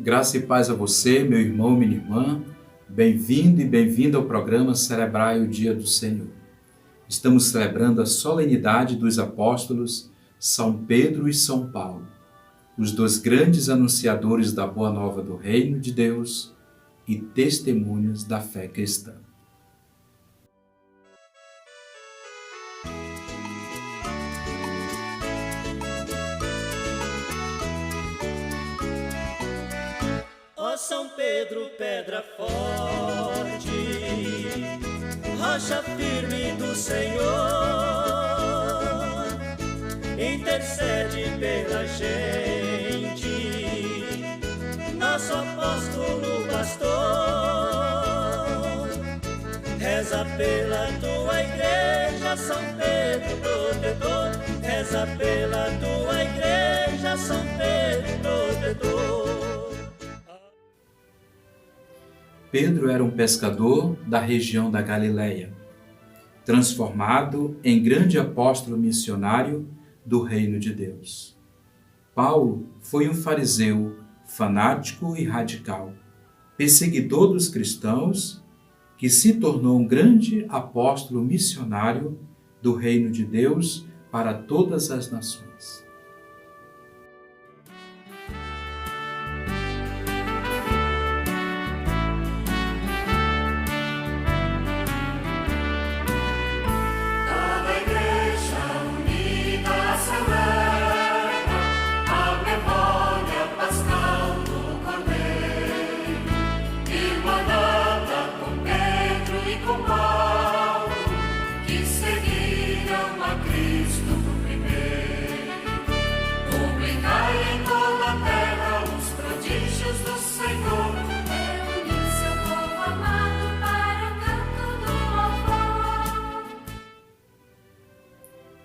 Graça e paz a você, meu irmão, minha irmã. Bem-vindo e bem-vinda ao programa Celebrai o Dia do Senhor. Estamos celebrando a solenidade dos apóstolos São Pedro e São Paulo, os dois grandes anunciadores da Boa Nova do Reino de Deus e testemunhas da fé cristã. Ó São Pedro, pedra forte, rocha firme do Senhor, intercede pela gente, nosso apóstolo pastor, reza pela tua igreja, São Pedro protetor, reza pela tua igreja, São Pedro protetor. Pedro era um pescador da região da Galileia, transformado em grande apóstolo missionário do reino de Deus. Paulo foi um fariseu fanático e radical, perseguidor dos cristãos, que se tornou um grande apóstolo missionário do reino de Deus para todas as nações.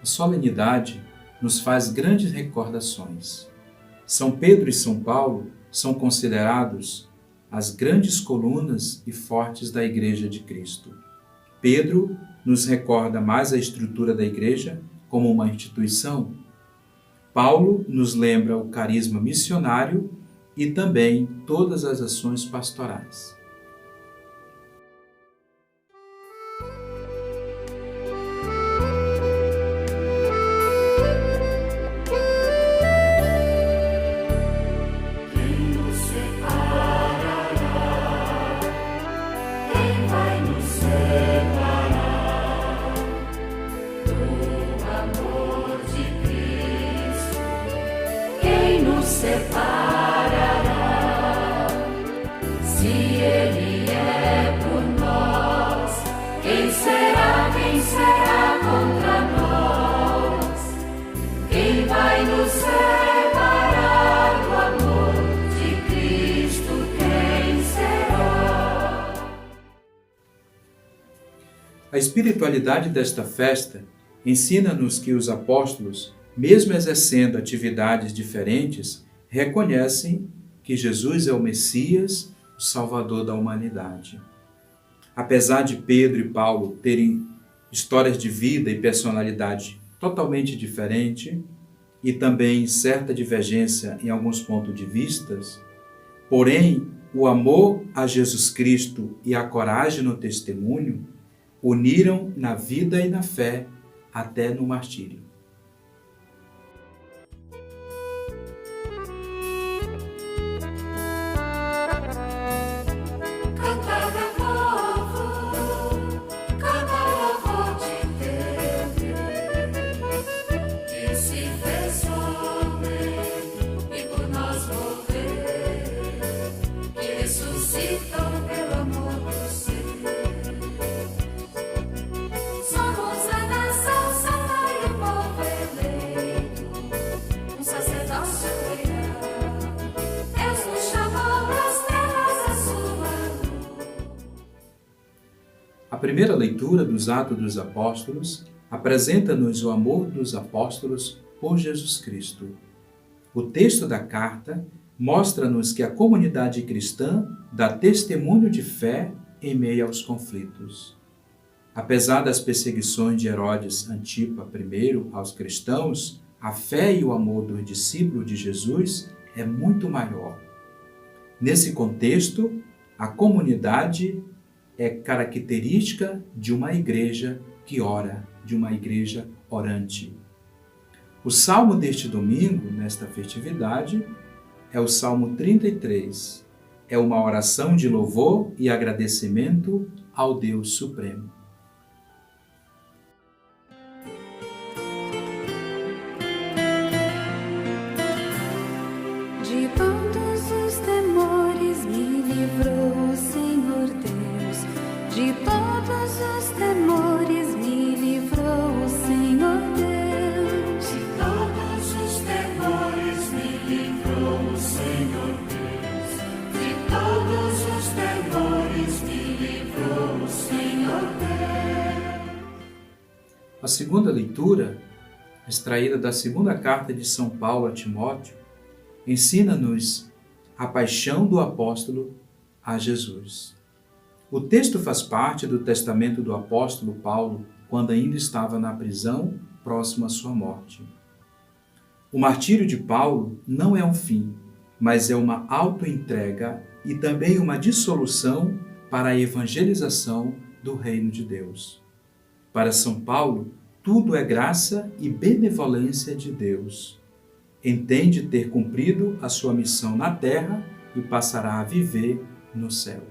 A solenidade nos faz grandes recordações. São Pedro e São Paulo são considerados as grandes colunas e fortes da Igreja de Cristo. Pedro nos recorda mais a estrutura da Igreja como uma instituição. Paulo nos lembra o carisma missionário e também todas as ações pastorais. Separará, se Ele é por nós, quem será contra nós? Quem vai nos separar do amor de Cristo? Quem será? A espiritualidade desta festa ensina-nos que os apóstolos, mesmo exercendo atividades diferentes, reconhecem que Jesus é o Messias, o Salvador da humanidade. Apesar de Pedro e Paulo terem histórias de vida e personalidade totalmente diferentes e também certa divergência em alguns pontos de vista, porém, o amor a Jesus Cristo e a coragem no testemunho uniram na vida e na fé até no martírio. A primeira leitura dos Atos dos Apóstolos apresenta-nos o amor dos apóstolos por Jesus Cristo. O texto da carta mostra-nos que a comunidade cristã dá testemunho de fé em meio aos conflitos. Apesar das perseguições de Herodes Antipa I aos cristãos, a fé e o amor dos discípulos de Jesus é muito maior. Nesse contexto, a comunidade é característica de uma igreja que ora, de uma igreja orante. O salmo deste domingo, nesta festividade, é o Salmo 33. É uma oração de louvor e agradecimento ao Deus Supremo. De todos os temores me livrou o Senhor Deus. De todos os temores me livrou o Senhor Deus. De todos os temores me livrou o Senhor Deus. De todos os temores me livrou o Senhor Deus. A segunda leitura, extraída da segunda carta de São Paulo a Timóteo, ensina-nos a paixão do apóstolo a Jesus. O texto faz parte do testamento do apóstolo Paulo quando ainda estava na prisão, próximo à sua morte. O martírio de Paulo não é um fim, mas é uma autoentrega e também uma dissolução para a evangelização do reino de Deus. Para São Paulo, tudo é graça e benevolência de Deus. Entende ter cumprido a sua missão na terra e passará a viver no céu.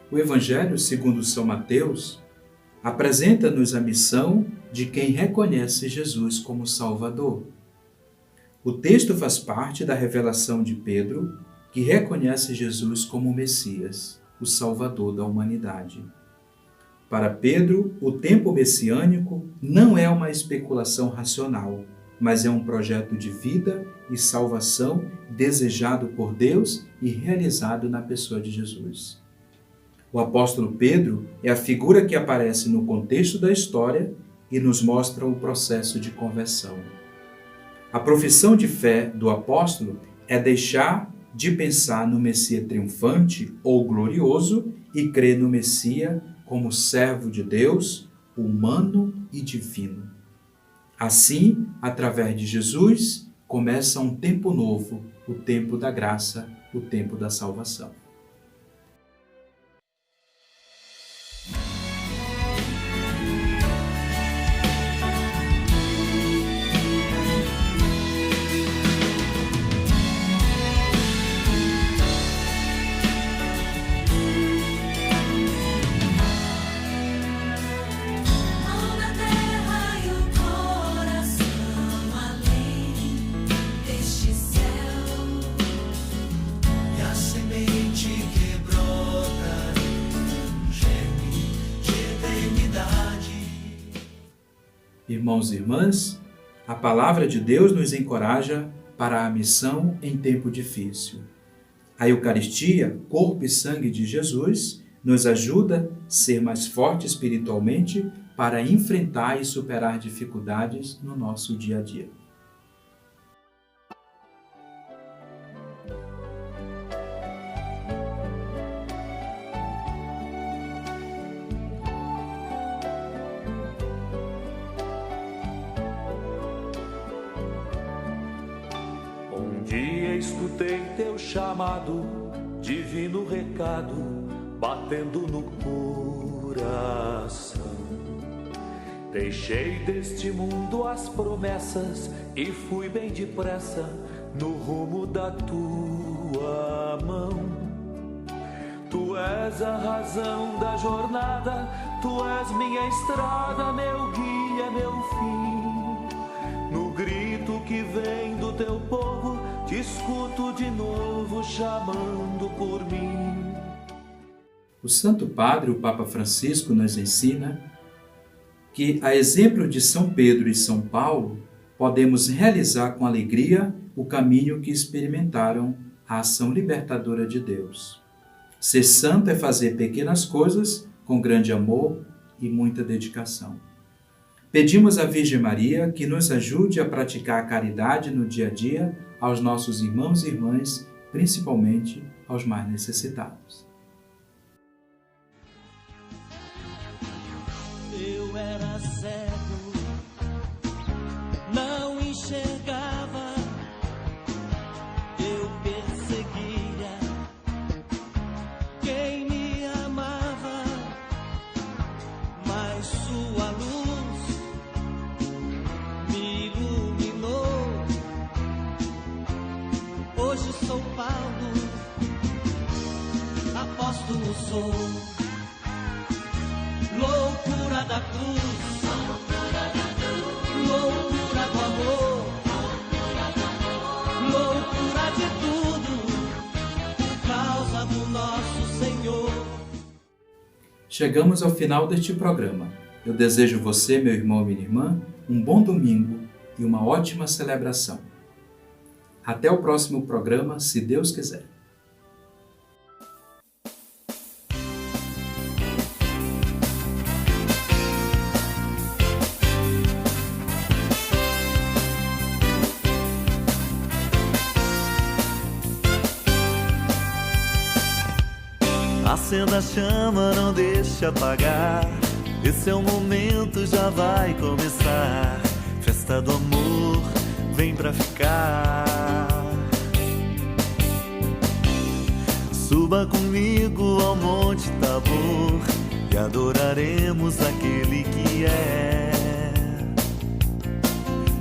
O Evangelho, segundo São Mateus, apresenta-nos a missão de quem reconhece Jesus como Salvador. O texto faz parte da revelação de Pedro, que reconhece Jesus como o Messias, o Salvador da humanidade. Para Pedro, o tempo messiânico não é uma especulação racional, mas é um projeto de vida e salvação desejado por Deus e realizado na pessoa de Jesus. O apóstolo Pedro é a figura que aparece no contexto da história e nos mostra o processo de conversão. A profissão de fé do apóstolo é deixar de pensar no Messias triunfante ou glorioso e crer no Messias como servo de Deus, humano e divino. Assim, através de Jesus, começa um tempo novo, o tempo da graça, o tempo da salvação. Irmãos e irmãs, a palavra de Deus nos encoraja para a missão em tempo difícil. A Eucaristia, corpo e sangue de Jesus, nos ajuda a ser mais forte espiritualmente para enfrentar e superar dificuldades no nosso dia a dia. Escutei teu chamado, divino recado, batendo no coração. Deixei deste mundo as promessas e fui bem depressa no rumo da tua mão. Tu és a razão da jornada, tu és minha estrada, meu guia, meu fim. No grito que vem do teu povo, te escuto de novo chamando por mim. O Santo Padre, o Papa Francisco, nos ensina que, a exemplo de São Pedro e São Paulo, podemos realizar com alegria o caminho que experimentaram a ação libertadora de Deus. Ser santo é fazer pequenas coisas com grande amor e muita dedicação. Pedimos à Virgem Maria que nos ajude a praticar a caridade no dia a dia aos nossos irmãos e irmãs, principalmente aos mais necessitados. Eu era cego, não enxergava, eu perseguia quem me amava, mas sua luz me iluminou. Hoje sou Paulo, apóstolo sou. Loucura da cruz, loucura do amor, loucura de tudo, por causa do nosso Senhor. Chegamos ao final deste programa. Eu desejo você, meu irmão e minha irmã, um bom domingo e uma ótima celebração. Até o próximo programa, se Deus quiser. Acenda a chama, não deixe apagar. Esse é o momento, já vai começar. Festa do amor, vem pra ficar. Suba comigo ao Monte Tabor e adoraremos aquele que é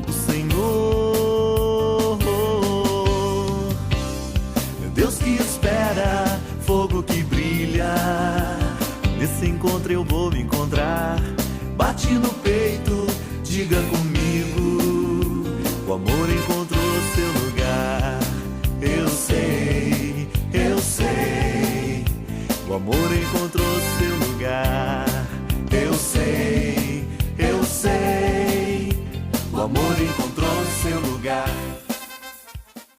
o Senhor. Deus que espera, fogo que brilha. Nesse encontro eu vou me encontrar. Bate no peito, diga comigo, o amor encontrou seu lugar. Eu sei, o amor encontrou seu lugar. Eu sei, o amor encontrou seu lugar.